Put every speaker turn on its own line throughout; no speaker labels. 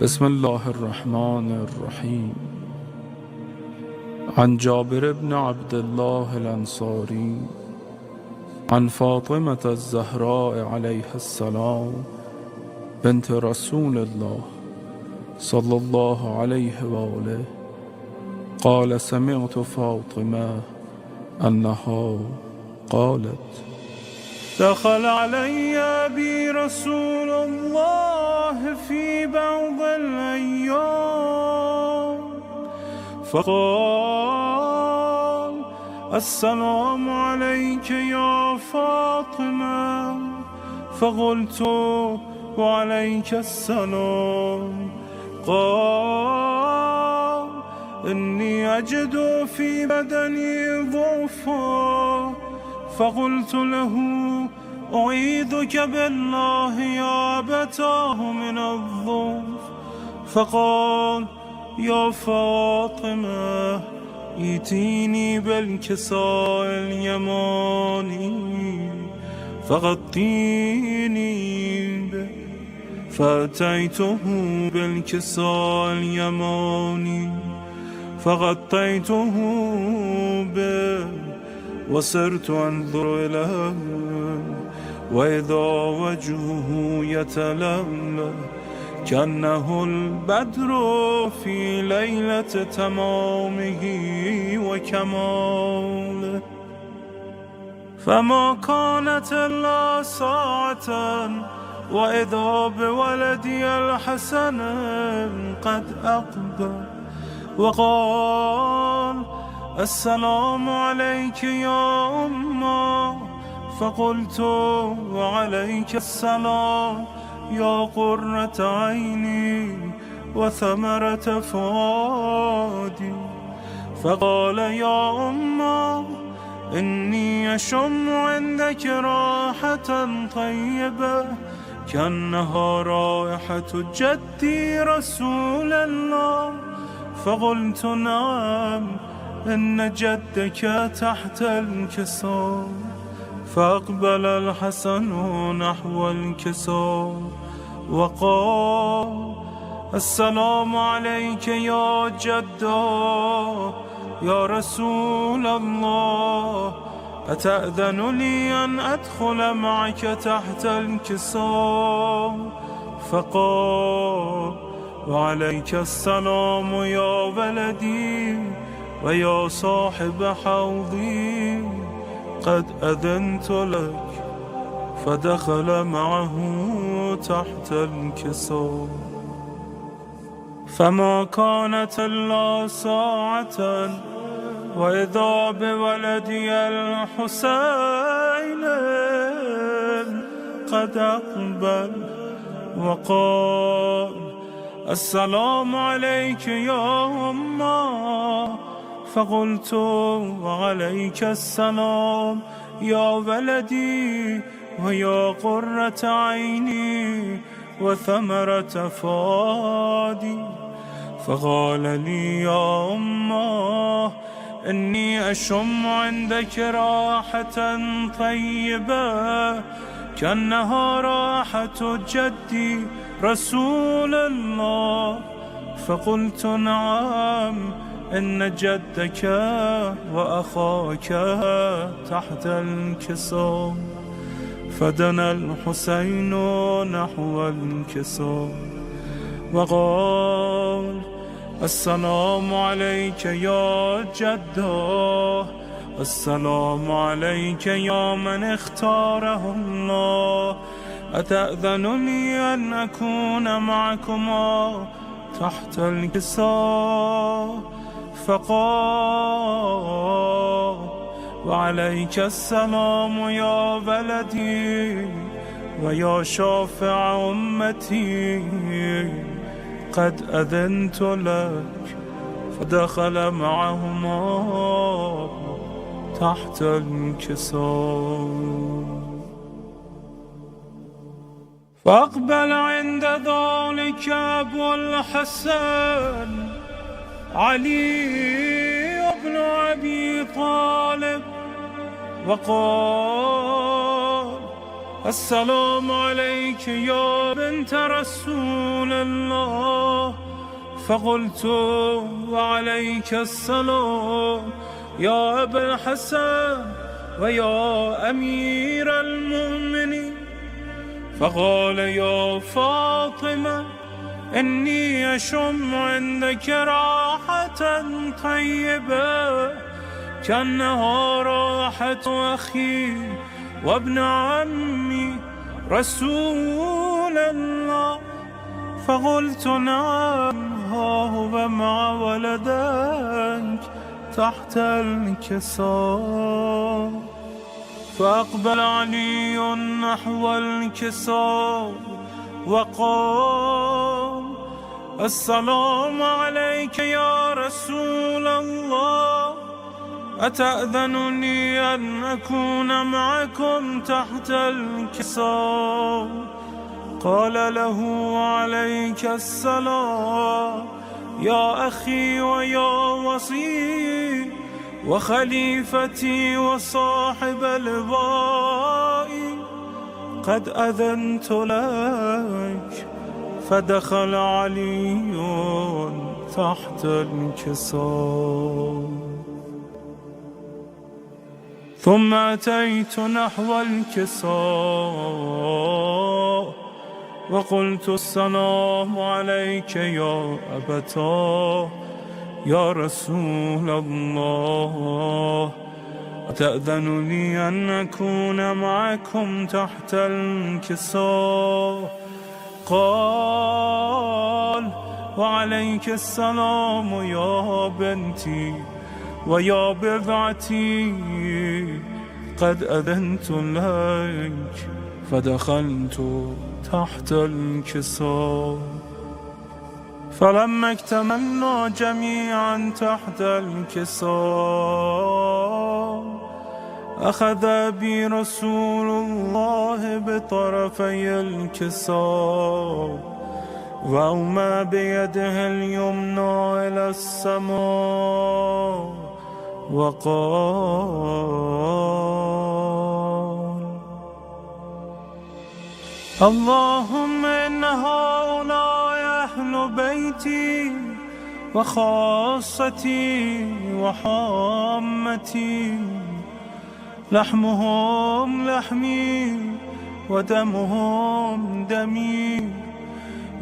بسم الله الرحمن الرحيم. عن جابر بن عبد الله الأنصاري عن فاطمة الزهراء عليها السلام بنت رسول الله صلى الله عليه وآله قال: سمعت فاطمة أنها قالت: دخل علي أبي رسول الله في بعض الأيام فقال: السلام عليك يا فاطمة. فقلت: وعليك السلام. قال: إني أجد في بدني ضعفا. فقلت له: أعيذك بالله يا أبتاه من الضعف. فقال: يا فاطمة، ائتيني بالكساء اليماني فغطيني به. فأتيته بالكساء اليماني فغطيته به وصرت أنظر إليه وإذا وجهه يتلألأ كأنه البدر في ليلة تمامه وكماله. فما كانت إلا ساعة وإذا بولدي الحسن قد أقبل وقال: السلام عليك يا أمه. فقلت: وعليك السلام يا قرة عيني وثمرة فؤادي. فقال: يا أمه، إني أشم عندك راحة طيبة كأنها رائحة جدي رسول الله. فقلت: نعم، إن جدك تحت الكساء. فأقبل الحسن نحو الكساء وقال: السلام عليك يا جدا يا رسول الله، أتأذن لي أن أدخل معك تحت الكساء؟ فقال: وعليك السلام يا ولدي ويا صاحب حوضي، قد أذنت لك. فدخل معه تحت الكساء. فما كانت إلا ساعة وإذا بولدي الحسين قد أقبل وقال: السلام عليك يا أمه. فقلت: وعليك السلام يا ولدي ويا قرة عيني وثمرة فؤادي. فقال لي: يا أمه، إني أشم عندك راحة طيبة كأنها راحة جدي رسول الله. فقلت: نعم، إن جدك وأخاك تحت الكساء. فدنا الحسين نحو الكساء وقال: السلام عليك يا جده، السلام عليك يا من اختاره الله، أتأذن لي أن أكون معكما تحت الكساء؟ فقال: وعليك السلام يا ولدي ويا شافع أمتي، قد أذنت لك. فدخل معهما تحت الكساء. فأقبل عند ذلك أبو الحسن علي بن أبي طالب وقال: السلام عليك يا بنت رسول الله. فقلت وعليك السلام يا أبا الحسن ويا أمير المؤمنين. فقال يا فاطمة إني أشم عندك راحة طيبة كأنها راحة أخي وابن عمي رسول الله. فقلت نعم، ها هو مع ولدك تحت الكساء. فأقبل علي نحو الكساء وقال السلام عليك يا رسول الله، أتأذنني أن أكون معكم تحت الكساء؟ قال له عليك السلام يا أخي ويا وصي وخليفتي وصاحب لوائي، قد أذنت لك. فدخل علي تحت الكساء. ثم أتيت نحو الكساء وقلت السلام عليك يا أبتاه يا رسول الله، أتأذن لي أن أكون معكم تحت الكساء؟ قال وعليك السلام يا بنتي ويا بضعتي، قد أذنت لك. فدخلت تحت الكساء. فلما اكتملنا جميعا تحت الكساء أخذ بي رسول الله بطرفي الكساء وأومى بيده اليمنى إلى السماء وقال اللهم إن هؤلاء أهل بيتي وخاصتي وحامتي، لحمهم لحمي ودمهم دمي،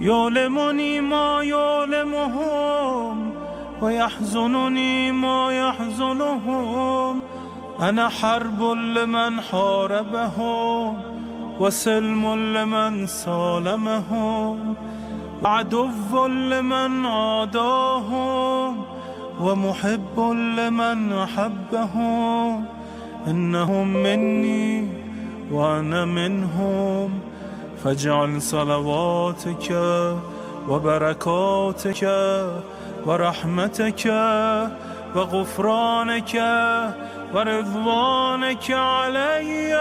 يؤلمني ما يؤلمهم ويحزنني ما يحزنهم. أنا حرب لمن حاربهم وسلم لمن سالمهم، عدو لمن عاداهم ومحب لمن أحبهم. إنهم مني وأنا منهم، فاجعل صلواتك وبركاتك ورحمتك وغفرانك ورضوانك علي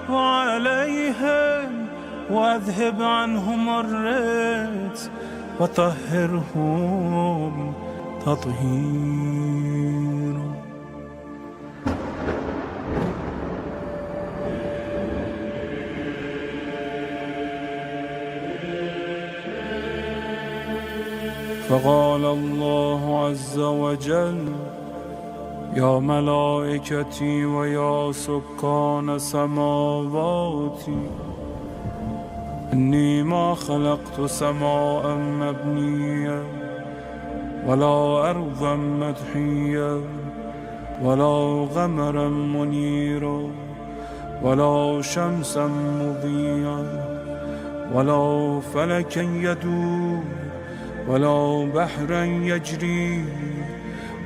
وعليهم، وأذهب عنهم الرجس وطهرهم تطهيرا. فقال الله عز وجل يا ملائكتي ويا سكان سماواتي، إني ما خلقت سماء مبنية ولا أرضا مدحية ولا قمرا منيرا ولا شمسا مضيئا ولا فلكا يدور ولا بحرا يجري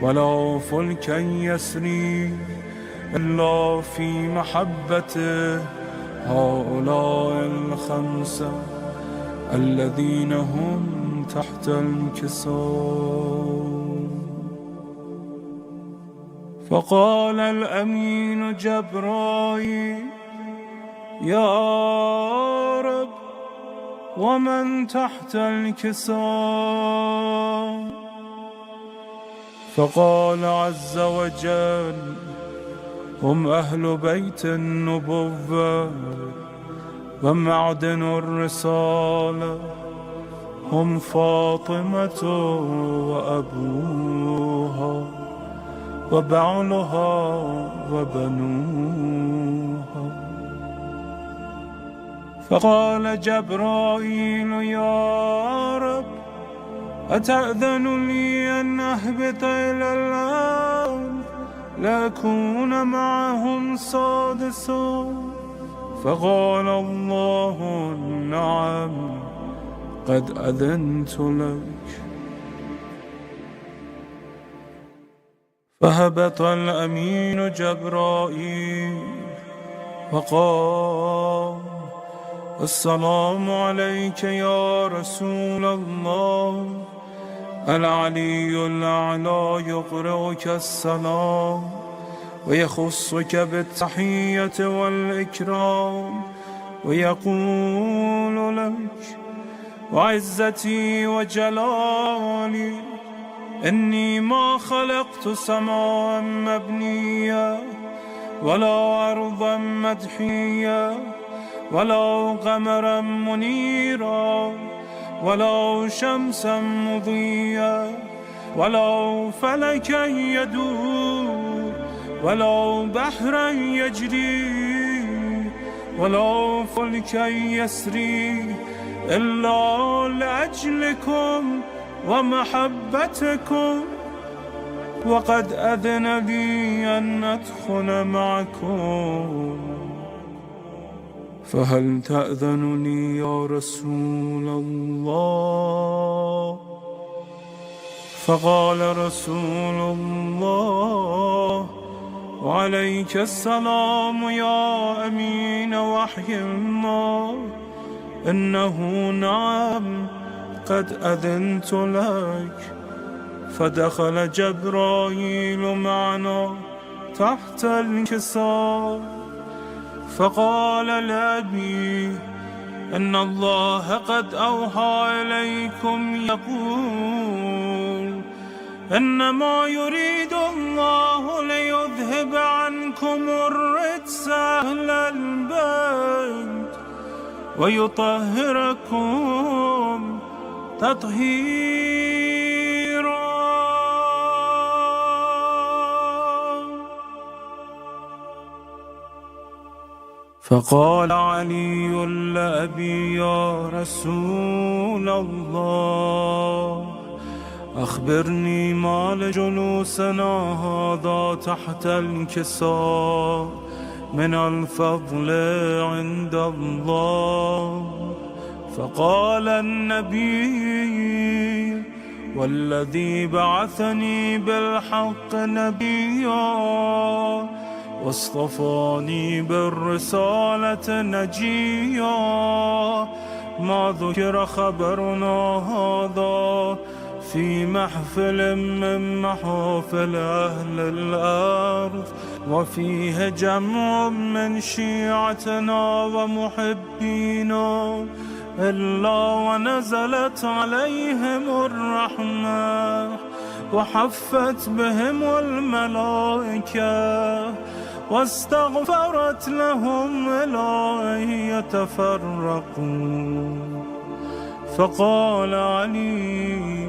ولا فلكا يسري إلا في محبته هؤلاء الخمسة الذين هم تحت الكساء. فقال الأمين جبرائيل يا رب ومن تحت الكساء؟ فقال عز وجل هم أهل بيت النبوة ومعدن الرسالة هم فاطمة وأبوها وبعلها وبنوها. فقال جبرائيل يا رب أتأذن لي أن أهبط إلى الأرض لأكون معهم سادسا؟ فقال الله نعم قد أذنت لك. فهبط الأمين جبرائيل وقال السلام عليك يا رسول الله. العلي الأعلى يقرئك السلام ويخصك بالتحية والإكرام ويقول لك وعزتي وجلالي إني ما خلقت سماء مبنية ولا أرضا مدحية ولا قمرا منيرا ولا شمسا مضيا ولا فلكا يدور ولا بحرا يجري ولا فلكا يسري إلا لأجلكم ومحبتكم، وقد أذن لي أن أدخل معكم، فهل تأذن لي يا رسول الله؟ فقال رسول الله وعليك السلام يا أمين وحي الله، إنه نعم قد أذنت لك. فدخل جبرائيل معنا تحت الكساء فقال لأبي إن الله قد أوحى إليكم يقول إنما يريد الله ليذهب عنكم الرجس أهل البيت ويطهركم تطهيرا. فقال علي لأبي يا رسول الله أخبرني ما لجلوسنا هذا تحت الكساء من الفضل عند الله. فقال النبي والذي بعثني بالحق نبيا واصطفاني بالرسالة نجيا ما ذكر خبرنا هذا في محفل من محافل أهل الأرض وفيه جمع من شيعتنا ومحبينا إلا ونزلت عليهم الرحمة وحفت بهم الملائكة واستغفرت لهم إلى أن يتفرقوا. فقال علي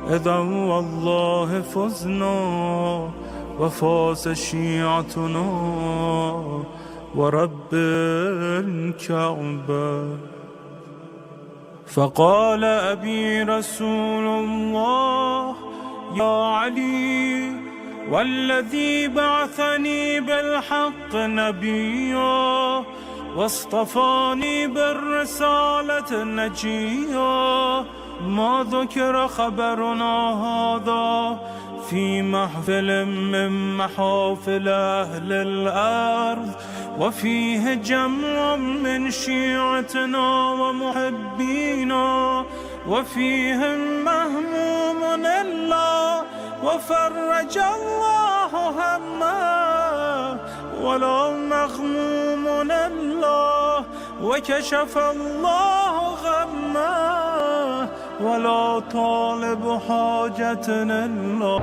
إذا والله فزنا وفاز شيعتنا ورب الكعبة. فقال أبي رسول الله يا علي والذي بعثني بالحق نبيا واصطفاني بالرسالة نجيا ما ذكر خبرنا هذا في محفل من محافل أهل الأرض وفيه جمع من شيعتنا ومحبينا وفيهم مهموم الله وفرج الله همه ولا مغموم الله وكشف الله غمه ولا طالب حاجة الله.